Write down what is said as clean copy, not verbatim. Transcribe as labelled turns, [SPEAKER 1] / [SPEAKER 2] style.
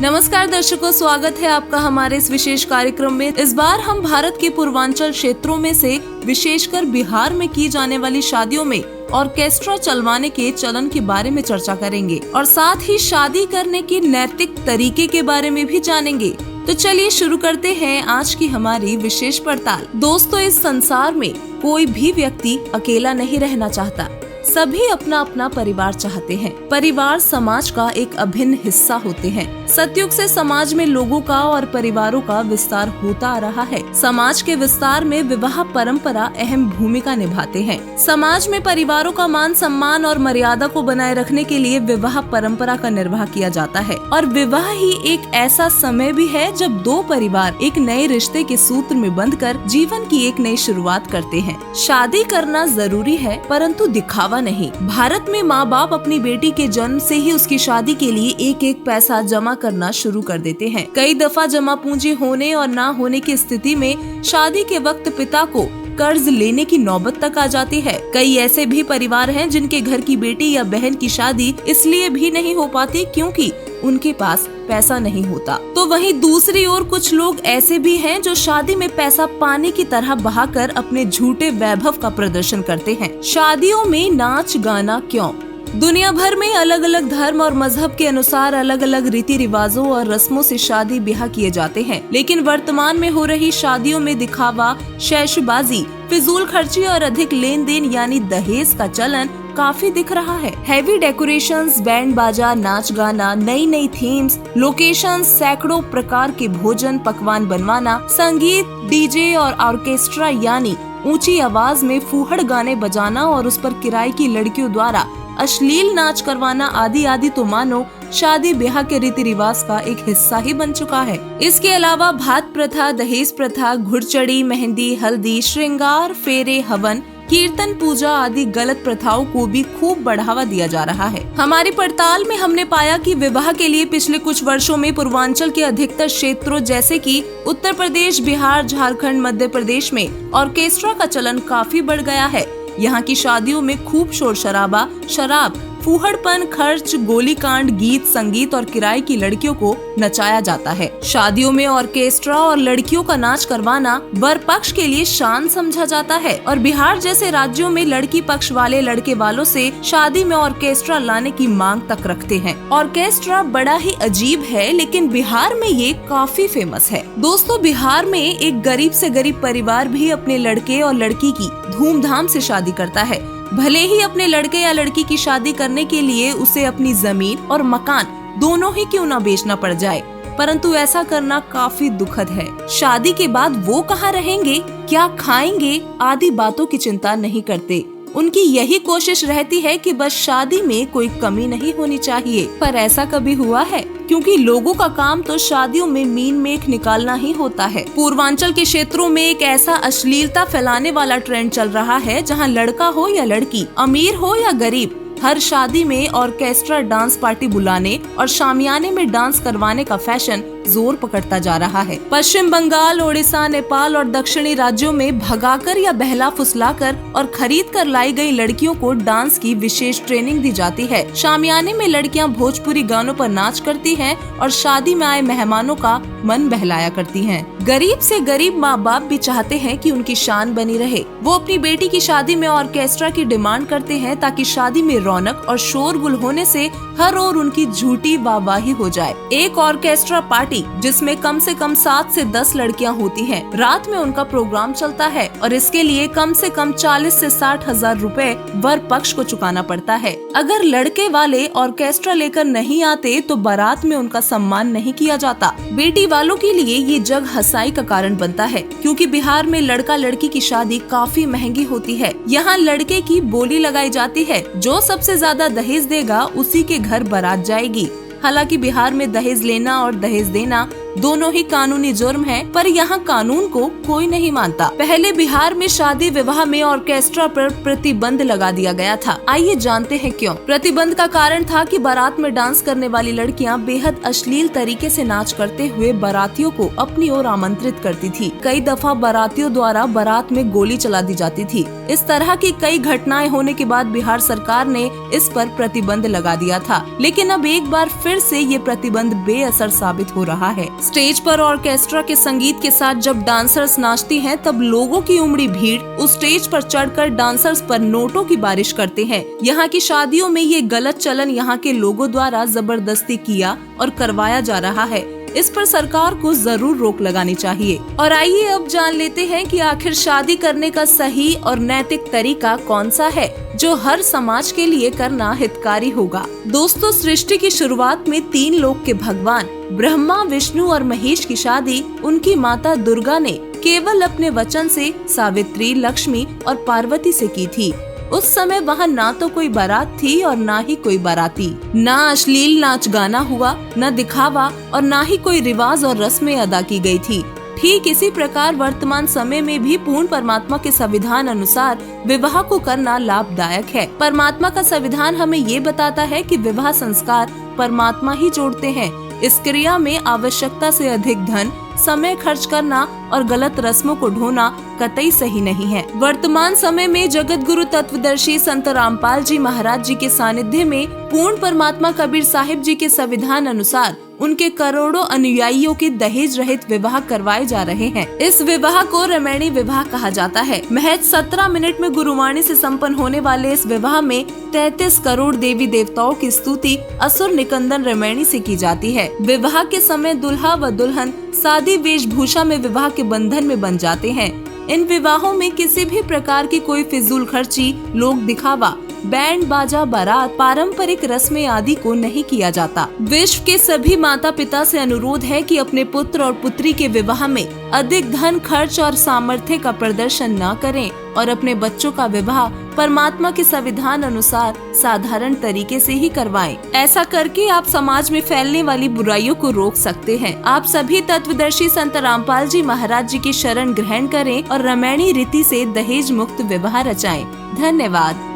[SPEAKER 1] नमस्कार दर्शकों, स्वागत है आपका हमारे इस विशेष कार्यक्रम में। इस बार हम भारत के पूर्वांचल क्षेत्रों में से विशेषकर बिहार में की जाने वाली शादियों में ऑर्केस्ट्रा चलवाने के चलन के बारे में चर्चा करेंगे और साथ ही शादी करने के नैतिक तरीके के बारे में भी जानेंगे। तो चलिए शुरू करते हैं आज की हमारी विशेष पड़ताल। दोस्तों, इस संसार में कोई भी व्यक्ति अकेला नहीं रहना चाहता। सभी अपना अपना परिवार चाहते हैं। परिवार समाज का एक अभिन्न हिस्सा होते हैं। सतयुग से समाज में लोगों का और परिवारों का विस्तार होता आ रहा है। समाज के विस्तार में विवाह परंपरा अहम भूमिका निभाते हैं। समाज में परिवारों का मान सम्मान और मर्यादा को बनाए रखने के लिए विवाह परंपरा का निर्वाह किया जाता है। और विवाह ही एक ऐसा समय भी है जब दो परिवार एक नए रिश्ते के सूत्र में बंधकर जीवन की एक नई शुरुआत करते हैं। शादी करना जरूरी है, परंतु दिखावा नहीं। भारत में माँ बाप अपनी बेटी के जन्म से ही उसकी शादी के लिए एक एक पैसा जमा करना शुरू कर देते हैं। कई दफा जमा पूंजी होने और ना होने की स्थिति में शादी के वक्त पिता को कर्ज लेने की नौबत तक आ जाती है। कई ऐसे भी परिवार हैं जिनके घर की बेटी या बहन की शादी इसलिए भी नहीं हो पाती क्योंकि उनके पास पैसा नहीं होता। तो वहीं दूसरी ओर कुछ लोग ऐसे भी हैं जो शादी में पैसा पानी की तरह बहाकर अपने झूठे वैभव का प्रदर्शन करते हैं। शादियों में नाच गाना क्यों? दुनिया भर में अलग अलग धर्म और मजहब के अनुसार अलग अलग रीति रिवाजों और रस्मों से शादी ब्याह किए जाते हैं, लेकिन वर्तमान में हो रही शादियों में दिखावा, शैशबाजी, फिजूल खर्ची और अधिक लेन देन यानी दहेज का चलन काफी दिख रहा है। हैवी डेकोरेशंस, बैंड बाजा, नाच गाना, नई नई थीम्स, लोकेशंस, सैकड़ों प्रकार के भोजन पकवान बनवाना, संगीत, डीजे और ऑर्केस्ट्रा यानी ऊंची आवाज में फूहड़ गाने बजाना और उस पर किराए की लड़कियों द्वारा अश्लील नाच करवाना आदि आदि तो मानो शादी ब्याह के रीति रिवाज का एक हिस्सा ही बन चुका है। इसके अलावा भात प्रथा, दहेज प्रथा, घुड़चड़ी, मेहंदी, हल्दी, श्रृंगार, फेरे, हवन, कीर्तन, पूजा आदि गलत प्रथाओं को भी खूब बढ़ावा दिया जा रहा है। हमारी पड़ताल में हमने पाया कि विवाह के लिए पिछले कुछ वर्षों में पूर्वांचल के अधिकतर क्षेत्रों जैसे कि उत्तर प्रदेश, बिहार, झारखंड, मध्य प्रदेश में ऑर्केस्ट्रा का चलन काफी बढ़ गया है। यहाँ की शादियों में खूब शोर शराबा, शराब, फूहड़पन, खर्च, गोलीकांड, गीत संगीत और किराए की लड़कियों को नचाया जाता है। शादियों में ऑर्केस्ट्रा और लड़कियों का नाच करवाना वर पक्ष के लिए शान समझा जाता है और बिहार जैसे राज्यों में लड़की पक्ष वाले लड़के वालों से शादी में ऑर्केस्ट्रा लाने की मांग तक रखते हैं। ऑर्केस्ट्रा बड़ा ही अजीब है, लेकिन बिहार में ये काफी फेमस है। दोस्तों, बिहार में एक गरीब से गरीब परिवार भी अपने लड़के और लड़की की धूमधाम से शादी करता है। भले ही अपने लड़के या लड़की की शादी करने के लिए उसे अपनी जमीन और मकान दोनों ही क्यों न बेचना पड़ जाए, परंतु ऐसा करना काफी दुखद है। शादी के बाद वो कहाँ रहेंगे, क्या खाएंगे आदि बातों की चिंता नहीं करते। उनकी यही कोशिश रहती है कि बस शादी में कोई कमी नहीं होनी चाहिए। पर ऐसा कभी हुआ है? क्योंकि लोगों का काम तो शादियों में मीन मेख निकालना ही होता है। पूर्वांचल के क्षेत्रों में एक ऐसा अश्लीलता फैलाने वाला ट्रेंड चल रहा है जहां लड़का हो या लड़की, अमीर हो या गरीब, हर शादी में ऑर्केस्ट्रा डांस पार्टी बुलाने और शामियाने में डांस करवाने का फैशन जोर पकड़ता जा रहा है। पश्चिम बंगाल, ओडिशा, नेपाल और दक्षिणी राज्यों में भगाकर या बहला फुसलाकर और खरीद कर लाई गई लड़कियों को डांस की विशेष ट्रेनिंग दी जाती है। शामियाने में लड़कियां भोजपुरी गानों पर नाच करती हैं और शादी में आए मेहमानों का मन बहलाया करती हैं। गरीब से गरीब माँ बाप भी चाहते हैं कि उनकी शान बनी रहे। वो अपनी बेटी की शादी में ऑर्केस्ट्रा की डिमांड करते हैं ताकि शादी में रौनक और शोरगुल होने से हर ओर उनकी झूठी वाहवाही हो जाए। एक ऑर्केस्ट्रा पार्टी जिसमें कम से कम 7 से 10 लड़कियां होती हैं, रात में उनका प्रोग्राम चलता है और इसके लिए कम से कम 40 से 60 हजार रुपए वर पक्ष को चुकाना पड़ता है। अगर लड़के वाले ऑर्केस्ट्रा लेकर नहीं आते तो बारात में उनका सम्मान नहीं किया जाता। बेटी वालों के लिए ये जग हंसाई का कारण बनता है, क्योंकि बिहार में लड़का लड़की की शादी काफी महंगी होती है। यहाँ लड़के की बोली लगाई जाती है, जो सबसे ज्यादा दहेज देगा उसी के घर बारात जाएगी। हालांकि बिहार में दहेज लेना और दहेज देना दोनों ही कानूनी जुर्म है, पर यहाँ कानून को कोई नहीं मानता। पहले बिहार में शादी विवाह में ऑर्केस्ट्रा पर प्रतिबंध लगा दिया गया था। आइए जानते हैं क्यों। प्रतिबंध का कारण था कि बारात में डांस करने वाली लड़कियां बेहद अश्लील तरीके से नाच करते हुए बारातियों को अपनी ओर आमंत्रित करती थी। कई दफा बारातियों द्वारा बारात में गोली चला दी जाती थी। इस तरह की कई घटनाएं होने के बाद बिहार सरकार ने इस पर प्रतिबंध लगा दिया था, लेकिन अब एक बार फिर से ये प्रतिबंध बेअसर साबित हो रहा है। स्टेज पर ऑर्केस्ट्रा के संगीत के साथ जब डांसर्स नाचती हैं, तब लोगों की उमड़ी भीड़ उस स्टेज पर चढ़कर डांसर्स पर नोटों की बारिश करते हैं। यहाँ की शादियों में ये गलत चलन यहाँ के लोगों द्वारा जबरदस्ती किया और करवाया जा रहा है। इस पर सरकार को जरूर रोक लगानी चाहिए। और आइए अब जान लेते हैं कि आखिर शादी करने का सही और नैतिक तरीका कौन सा है, जो हर समाज के लिए करना हितकारी होगा। दोस्तों, सृष्टि की शुरुआत में 3 लोक के भगवान ब्रह्मा, विष्णु और महेश की शादी उनकी माता दुर्गा ने केवल अपने वचन से सावित्री, लक्ष्मी और पार्वती से की थी। उस समय वहाँ ना तो कोई बारात थी और ना ही कोई बाराती। ना अश्लील नाच गाना हुआ, न दिखावा और ना ही कोई रिवाज और रस्में अदा की गई थी। ठीक इसी प्रकार वर्तमान समय में भी पूर्ण परमात्मा के संविधान अनुसार विवाह को करना लाभदायक है। परमात्मा का संविधान हमें ये बताता है कि विवाह संस्कार परमात्मा ही जोड़ते हैं। इस क्रिया में आवश्यकता से अधिक धन, समय खर्च करना और गलत रस्मों को ढोना कतई सही नहीं है। वर्तमान समय में जगत गुरु तत्वदर्शी संत रामपाल जी महाराज जी के सानिध्य में पूर्ण परमात्मा कबीर साहिब जी के संविधान अनुसार उनके करोड़ों अनुयायियों के दहेज रहित विवाह करवाए जा रहे हैं। इस विवाह को रमैणी विवाह कहा जाता है। महज 17 मिनट में गुरुवाणी से संपन्न होने वाले इस विवाह में 33 करोड़ देवी देवताओं की स्तुति असुर निकंदन रमैणी से की जाती है। विवाह के समय दुल्हा व दुल्हन सादी वेशभूषा में विवाह के बंधन में बंध जाते हैं। इन विवाहों में किसी भी प्रकार की कोई फिजूल खर्ची, लोक दिखावा, बैंड बाजा, बारात, पारंपरिक रस्में आदि को नहीं किया जाता। विश्व के सभी माता पिता से अनुरोध है कि अपने पुत्र और पुत्री के विवाह में अधिक धन खर्च और सामर्थ्य का प्रदर्शन न करें और अपने बच्चों का विवाह परमात्मा के संविधान अनुसार साधारण तरीके से ही करवाएं। ऐसा करके आप समाज में फैलने वाली बुराइयों को रोक सकते हैं। आप सभी तत्वदर्शी संत रामपाल जी महाराज जी की शरण ग्रहण करें और रमैणी रीति से दहेज मुक्त विवाह रचाएं। धन्यवाद।